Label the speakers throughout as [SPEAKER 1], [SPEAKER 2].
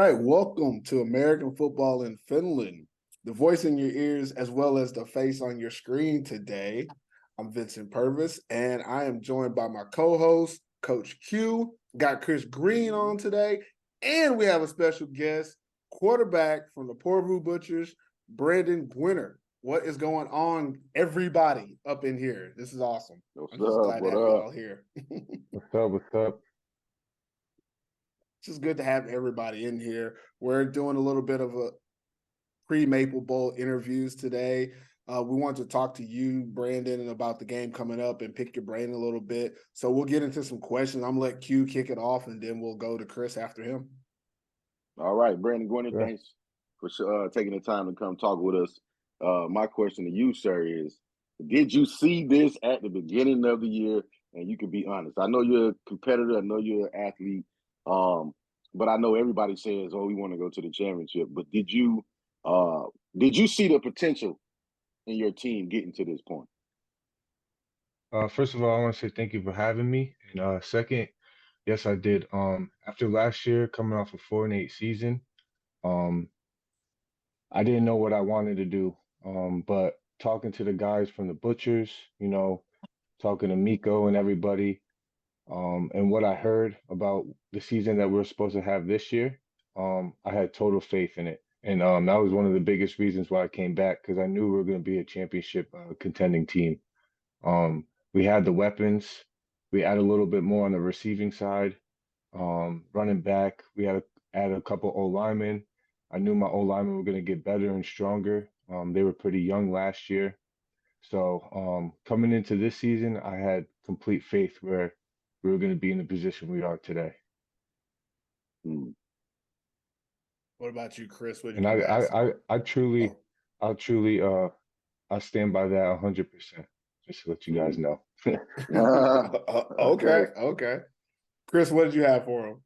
[SPEAKER 1] right, welcome to American Football in Finland, the voice in your ears as well as the face on your screen today. I'm Vincent Purvis, and I am joined by my co-host, Coach Q. Got Chris Green on today, and we have a special guest, quarterback from the Porvoo Butchers, Brandon Gwinner. What is going on, everybody up in here? This is awesome. I'm just glad to have you all here.
[SPEAKER 2] What's up? What's up?
[SPEAKER 1] It's just good to have everybody in here. We're doing a little bit of a pre-Maple Bowl interviews today. We want to talk to you, Brandon, about the game coming up and pick your brain a little bit. So we'll get into some questions. I'm going to let Q kick it off, and then we'll go to Chris after him.
[SPEAKER 3] All right, Brandon Gwinner, thanks for taking the time to come talk with us. My question to you, sir, is did you see this at the beginning of the year? And you can be honest. I know you're a competitor. I know you're an athlete. But I know everybody says, "Oh, we want to go to the championship." But did you see the potential in your team getting to this point?
[SPEAKER 2] First of all, I want to say thank you for having me. And second, yes, I did. After last year, coming off a 4-8 season, I didn't know what I wanted to do. But talking to the guys from the Butchers, talking to Miko and everybody, and what I heard about the season that we're supposed to have this year, I had total faith in it. And that was one of the biggest reasons why I came back, because I knew we were going to be a championship contending team. We had the weapons. We had a little bit more on the receiving side. Running back, we had a couple O-linemen. I knew my O-linemen were going to get better and stronger. They were pretty young last year. So coming into this season, I had complete faith where we were going to be in the position we are today.
[SPEAKER 1] What about you, Chris?
[SPEAKER 2] And I truly I stand by that 100%. Just to let you guys know.
[SPEAKER 1] Okay. Chris, what did you have for him?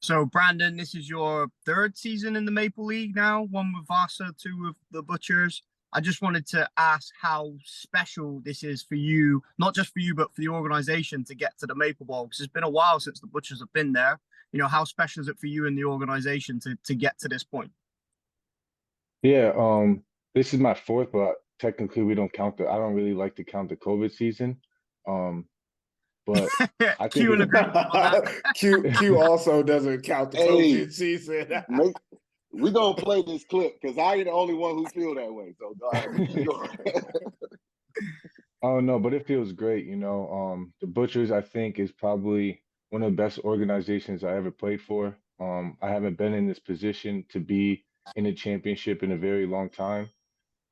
[SPEAKER 4] So, Brandon, this is your third season in the Maple League now, one with Vasa, two with the Butchers. I just wanted to ask how special this is for you, not just for you, but for the organization to get to the Maple Bowl, because it's been a while since the Butchers have been there. How special is it for you and the organization to get to this point?
[SPEAKER 2] Yeah, this is my fourth, but technically we don't count I don't really like to count the COVID season. But I think
[SPEAKER 4] Q,
[SPEAKER 1] Q also doesn't count the COVID season.
[SPEAKER 3] We're going to play this clip because I ain't the only one who feel that way. So,
[SPEAKER 2] Oh, no, but it feels great. The Butchers, I think, is probably one of the best organizations I ever played for. I haven't been in this position to be in a championship in a very long time.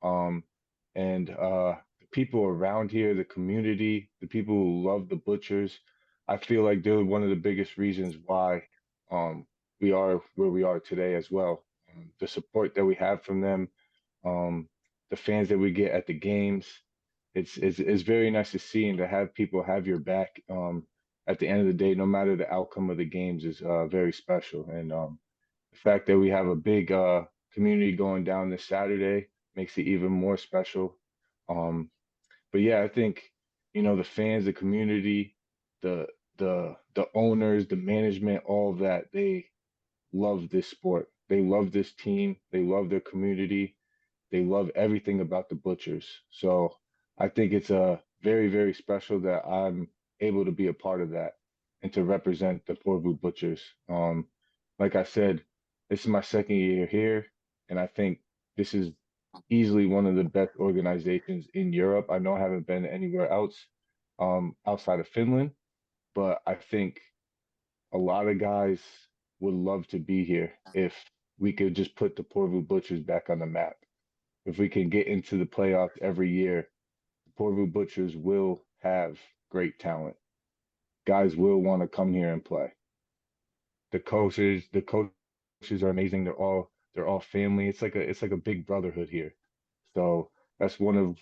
[SPEAKER 2] And the people around here, the community, the people who love the Butchers, I feel like they're one of the biggest reasons why we are where we are today as well. The support that we have from them, the fans that we get at the games, it's very nice to see, and to have people have your back at the end of the day, no matter the outcome of the games, is very special. And the fact that we have a big community going down this Saturday makes it even more special. But yeah, I think the fans, the community, the owners, the management, all of that, they love this sport. They love this team. They love their community. They love everything about the Butchers. So I think it's very, very special that I'm able to be a part of that and to represent the Porvoo Butchers. Like I said, this is my second year here, and I think this is easily one of the best organizations in Europe. I know I haven't been anywhere else outside of Finland, but I think a lot of guys would love to be here if we could just put the Porvoo Butchers back on the map. If we can get into the playoffs every year, the Porvoo Butchers will have great talent. Guys will want to come here and play. The coaches are amazing. They're all family. It's like a big brotherhood here. So that's one of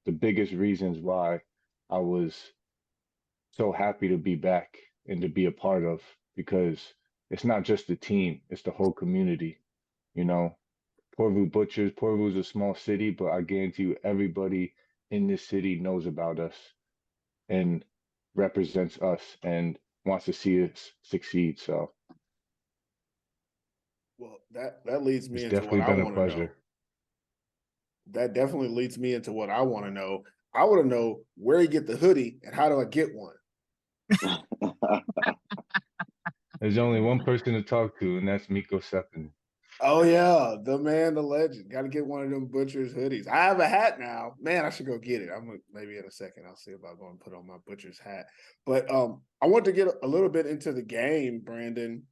[SPEAKER 2] the biggest reasons why I was so happy to be back and to be a part of, because it's not just the team, it's the whole community. Porvoo Butchers, Porvoo's a small city, but I guarantee you everybody in this city knows about us and represents us and wants to see us succeed. So
[SPEAKER 1] Well, that leads me
[SPEAKER 2] It's
[SPEAKER 1] into what
[SPEAKER 2] definitely
[SPEAKER 1] I
[SPEAKER 2] been a
[SPEAKER 1] want to know.
[SPEAKER 2] pleasure.
[SPEAKER 1] That definitely leads me into what I want to know. I want to know where you get the hoodie and how do I get one?
[SPEAKER 2] There's only one person to talk to, and that's Miko Sepin.
[SPEAKER 1] Oh yeah, the man, the legend. Got to get one of them Butchers hoodies. I have a hat now. Man, I should go get it. I'm gonna, maybe in a second. I'll see if I'm going to put on my Butchers hat. But I want to get a little bit into the game, Brandon.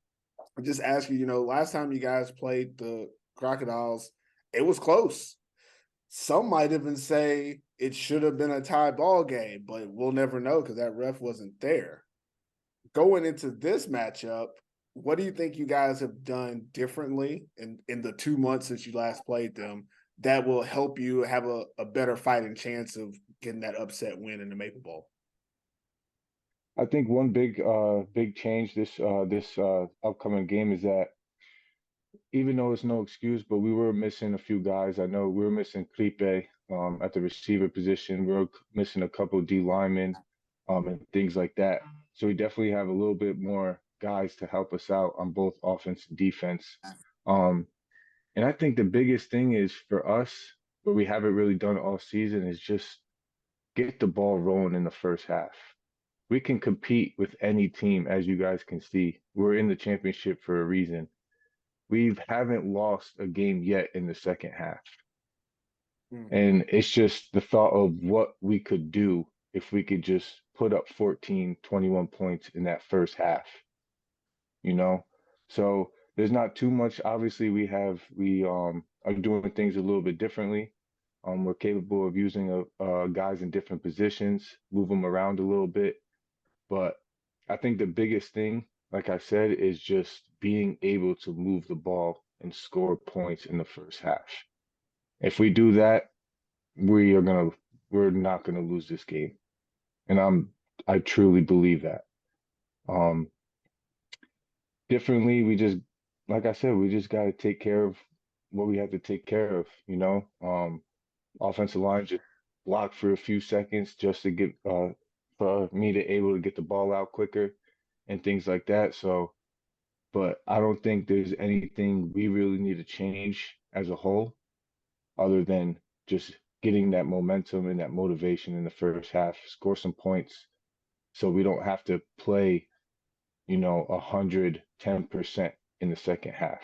[SPEAKER 1] I just ask you. Last time you guys played the Crocodiles, it was close. Some might even say it should have been a tie ball game, but we'll never know because that ref wasn't there. Going into this matchup, what do you think you guys have done differently in the 2 months since you last played them that will help you have a better fighting chance of getting that upset win in the Maple Bowl?
[SPEAKER 2] I think one big change this upcoming game is that even though it's no excuse, but we were missing a few guys. I know we were missing Kripe at the receiver position. We were missing a couple of D linemen and things like that. So we definitely have a little bit more guys to help us out on both offense and defense. Um, and I think the biggest thing is for us, what we haven't really done all season is just get the ball rolling in the first half. We can compete with any team, as you guys can see. We're in the championship for a reason. We haven't lost a game yet in the second half. And it's just the thought of what we could do if we could just put up 14, 21 points in that first half, you know? So there's not too much. Obviously, we are doing things a little bit differently. We're capable of using guys in different positions, move them around a little bit. But I think the biggest thing, like I said, is just being able to move the ball and score points in the first half. If we do that, we're not gonna lose this game. And I truly believe that. Um, Differently, like I said, we just gotta take care of what we have to take care of, you know. Offensive line just blocked for a few seconds just to get for me to able to get the ball out quicker and things like that. So, but I don't think there's anything we really need to change as a whole other than just getting that momentum and that motivation in the first half, score some points so we don't have to play, 110% in the second half.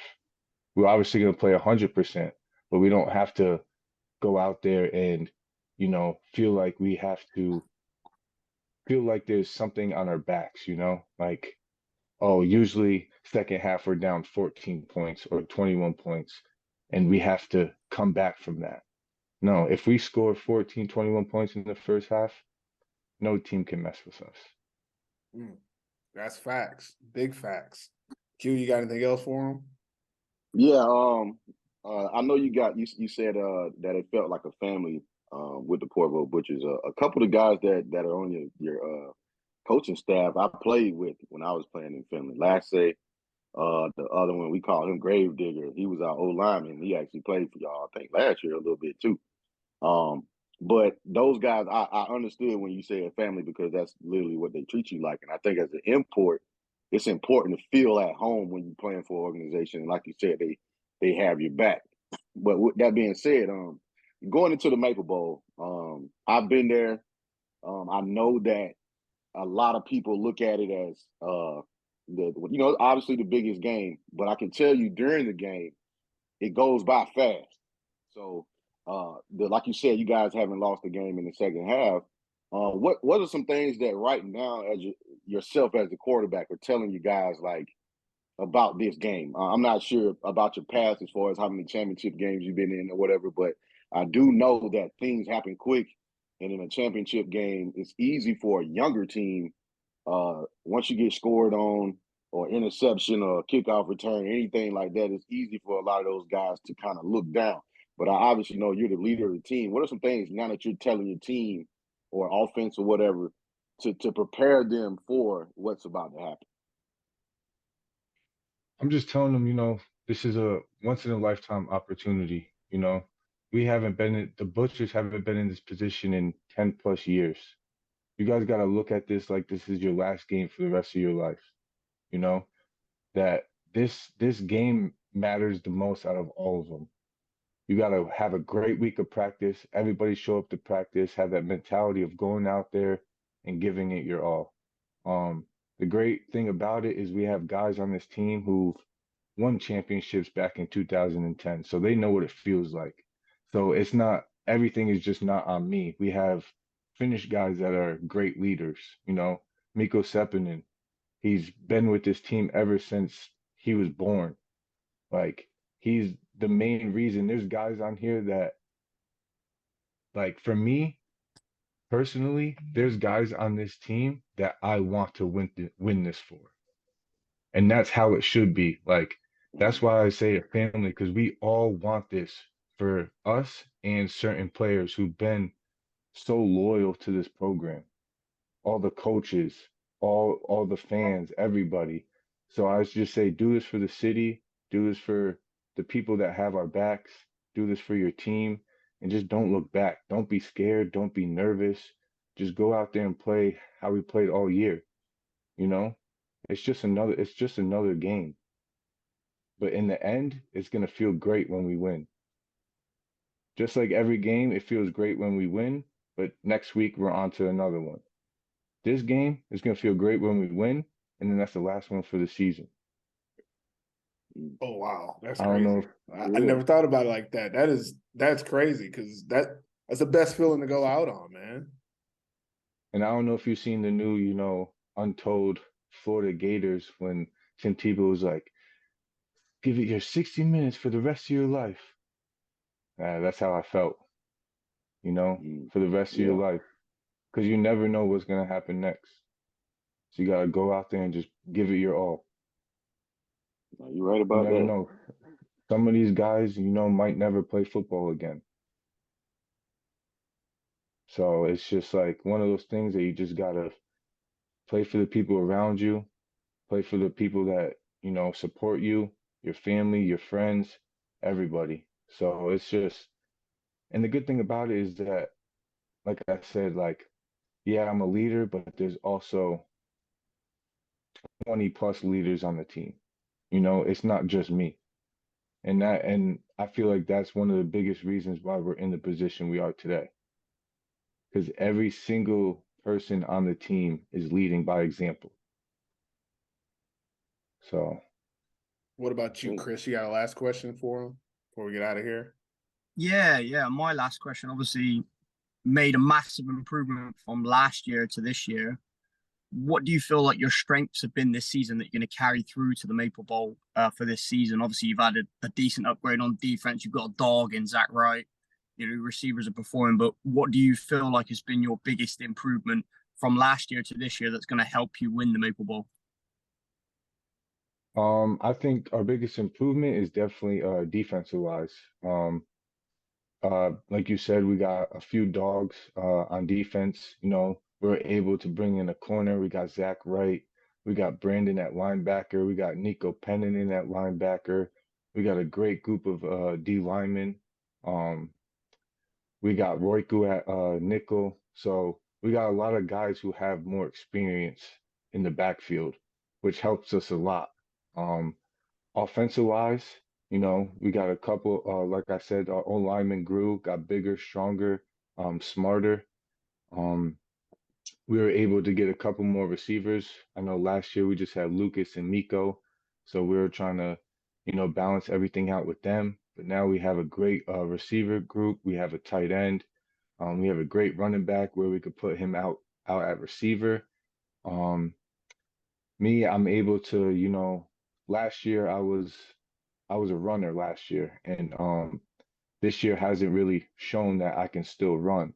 [SPEAKER 2] We're obviously going to play 100%, but we don't have to go out there and, feel like we have to feel like there's something on our backs, like, oh, usually second half we're down 14 points or 21 points, and we have to come back from that. No, if we score 14, 21 points in the first half, no team can mess with us.
[SPEAKER 1] That's facts. Big facts. Q, you got anything else for him?
[SPEAKER 3] Yeah, I know you said that it felt like a family with the Porvoo Butchers. A couple of guys that are on your coaching staff I played with when I was playing in Finland. Lasse, the other one we call him Gravedigger. He was our old lineman. He actually played for y'all, I think, last year a little bit too. But those guys, I understood when you said family because that's literally what they treat you like. And I think as an import, it's important to feel at home when you're playing for an organization. And like you said, they have your back. But with that being said, going into the Maple Bowl, I've been there. I know that a lot of people look at it as obviously the biggest game. But I can tell you during the game, it goes by fast. So like you said, you guys haven't lost the game in the second half. What are some things that right now, as yourself as the quarterback, are telling you guys like about this game? I'm not sure about your past as far as how many championship games you've been in or whatever, but I do know that things happen quick, and in a championship game, it's easy for a younger team. Once you get scored on, or interception, or kickoff return, anything like that, it's easy for a lot of those guys to kind of look down. But I obviously know you're the leader of the team. What are some things now that you're telling your team or offense or whatever to prepare them for what's about to happen?
[SPEAKER 2] I'm just telling them, this is a once in a lifetime opportunity. The Butchers haven't been in this position in 10 plus years. You guys got to look at this like this is your last game for the rest of your life. That this game matters the most out of all of them. You got to have a great week of practice. Everybody show up to practice, have that mentality of going out there and giving it your all. The great thing about it is we have guys on this team who've won championships back in 2010, so they know what it feels like. So it's not, everything is just not on me. We have Finnish guys that are great leaders. Mikko Seppänen, he's been with this team ever since he was born. Like, he's the main reason. There's guys on here that, like, for me personally, there's guys on this team that I want to win this for. And that's how it should be. Like, that's why I say a family, because we all want this for us and certain players who've been so loyal to this program. All the coaches, all the fans, everybody. So I just say, do this for the city, do this for the people that have our backs, do this for your team, and just don't look back. Don't be scared, don't be nervous. Just go out there and play how we played all year. It's just another game. But in the end, it's going to feel great when we win. Just like every game, it feels great when we win, but next week we're on to another one. This game is going to feel great when we win, and then that's the last one for the season.
[SPEAKER 1] Oh, wow. That's
[SPEAKER 2] I don't
[SPEAKER 1] crazy.
[SPEAKER 2] know.
[SPEAKER 1] I never thought about it like that. That's crazy, because that's the best feeling to go out on, man.
[SPEAKER 2] And I don't know if you've seen the new, Untold Florida Gators when Tim Tebow was like, give it your 60 minutes for the rest of your life. That's how I felt, for the rest of your life. Because you never know what's going to happen next. So you got to go out there and just give it your all.
[SPEAKER 3] You're right about that.
[SPEAKER 2] You never know. Some of these guys, might never play football again. So it's just like one of those things that you just got to play for the people around you, play for the people that, support you, your family, your friends, everybody. So it's just, and the good thing about it is that, like I said, like, yeah, I'm a leader, but there's also 20 plus leaders on the team. It's not just me. And I feel like that's one of the biggest reasons why we're in the position we are today. Because every single person on the team is leading by example. So.
[SPEAKER 1] What about you, Chris? You got a last question for him before we get out of here?
[SPEAKER 4] Yeah. My last question, obviously, made a massive improvement from last year to this year. What do you feel like your strengths have been this season that you're going to carry through to the Maple Bowl for this season? Obviously, you've added a decent upgrade on defense. You've got a dog in Zach Wright. Receivers are performing. But what do you feel like has been your biggest improvement from last year to this year that's going to help you win the Maple Bowl?
[SPEAKER 2] I think our biggest improvement is definitely defensive wise. Like you said, we got a few dogs on defense. We're able to bring in a corner. We got Zach Wright. We got Brandon at linebacker. We got Nico Pennanen at linebacker. We got a great group of D linemen. We got Royku at nickel. So we got a lot of guys who have more experience in the backfield, which helps us a lot. Offensive wise, we got a couple, like I said, our own linemen grew, got bigger, stronger, smarter. We were able to get a couple more receivers. I know last year we just had Lucas and Miko, so we were trying to, balance everything out with them. But now we have a great receiver group. We have a tight end. We have a great running back where we could put him out at receiver. I'm able to, last year I was a runner last year, and this year hasn't really shown that I can still run.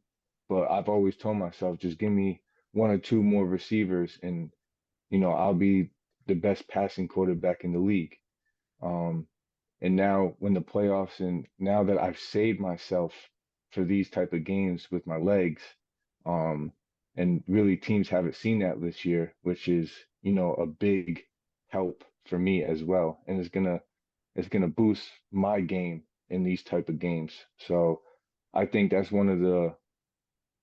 [SPEAKER 2] But I've always told myself, just give me one or two more receivers, and I'll be the best passing quarterback in the league. And now when the playoffs, and now that I've saved myself for these type of games with my legs, and really teams haven't seen that this year, which is a big help for me as well, and it's gonna boost my game in these type of games. So I think that's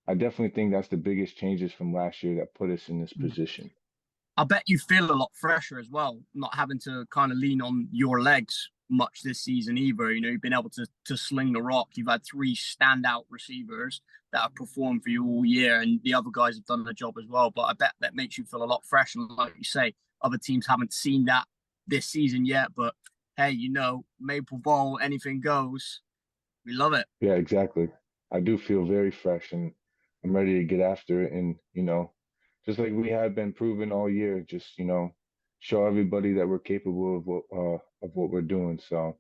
[SPEAKER 2] I definitely think that's the biggest changes from last year that put us in this position.
[SPEAKER 4] I bet you feel a lot fresher as well, not having to kind of lean on your legs much this season either. You know, you've been able to sling the rock. You've had 3 standout receivers that have performed for you all year, and the other guys have done the job as well. But I bet that makes you feel a lot fresh. And like you say, other teams haven't seen that this season yet. But hey, you know, Maple Bowl, anything goes. We love it.
[SPEAKER 2] Yeah, exactly. I do feel very fresh, and I'm ready to get after it. And, you know, just like we have been proven all year, just, you know, show everybody that we're capable of what we're doing. So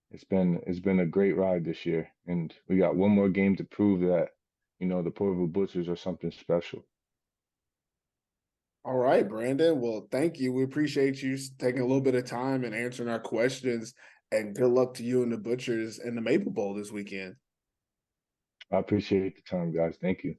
[SPEAKER 2] it's been a great ride this year, and we got one more game to prove that, you know, the Porvoo Butchers are something special.
[SPEAKER 1] All right, Brandon. Well, thank you. We appreciate you taking a little bit of time and answering our questions. And good luck to you and the Butchers in the Maple Bowl this weekend.
[SPEAKER 2] I appreciate the time, guys. Thank you.